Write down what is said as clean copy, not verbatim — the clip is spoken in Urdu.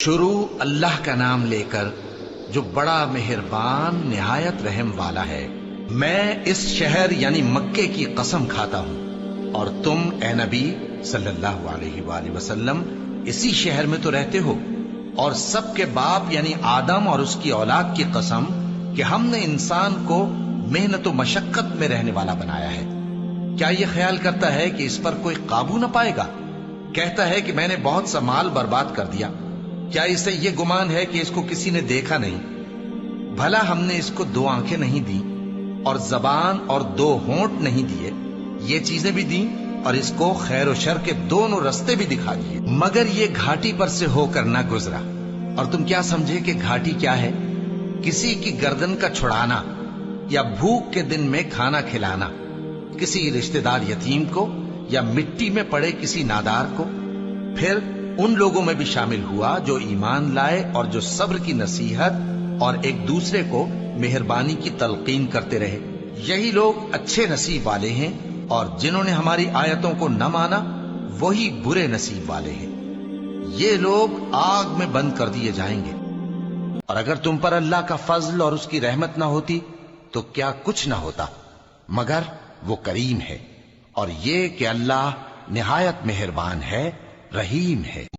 شروع اللہ کا نام لے کر جو بڑا مہربان نہایت رحم والا ہے۔ میں اس شہر یعنی مکے کی قسم کھاتا ہوں اور تم اے نبی صلی اللہ علیہ وآلہ وسلم اسی شہر میں تو رہتے ہو، اور سب کے باپ یعنی آدم اور اس کی اولاد کی قسم کہ ہم نے انسان کو محنت و مشقت میں رہنے والا بنایا ہے۔ کیا یہ خیال کرتا ہے کہ اس پر کوئی قابو نہ پائے گا؟ کہتا ہے کہ میں نے بہت سا مال برباد کر دیا۔ کیا اسے یہ گمان ہے کہ اس کو کسی نے دیکھا نہیں؟ بھلا ہم نے اس کو 2 آنکھیں نہیں دی اور زبان اور 2 ہونٹ نہیں دیے؟ یہ چیزیں بھی دیں اور اس کو خیر و شر کے دونوں رستے بھی دکھا دیے، مگر یہ گھاٹی پر سے ہو کر نہ گزرا۔ اور تم کیا سمجھے کہ گھاٹی کیا ہے؟ کسی کی گردن کا چھڑانا یا بھوک کے دن میں کھانا کھلانا، کسی رشتہ دار یتیم کو یا مٹی میں پڑے کسی نادار کو۔ پھر ان لوگوں میں بھی شامل ہوا جو ایمان لائے اور جو صبر کی نصیحت اور ایک دوسرے کو مہربانی کی تلقین کرتے رہے۔ یہی لوگ اچھے نصیب والے ہیں، اور جنہوں نے ہماری آیتوں کو نہ مانا وہی برے نصیب والے ہیں۔ یہ لوگ آگ میں بند کر دیے جائیں گے۔ اور اگر تم پر اللہ کا فضل اور اس کی رحمت نہ ہوتی تو کیا کچھ نہ ہوتا، مگر وہ کریم ہے، اور یہ کہ اللہ نہایت مہربان ہے، رحیم ہے۔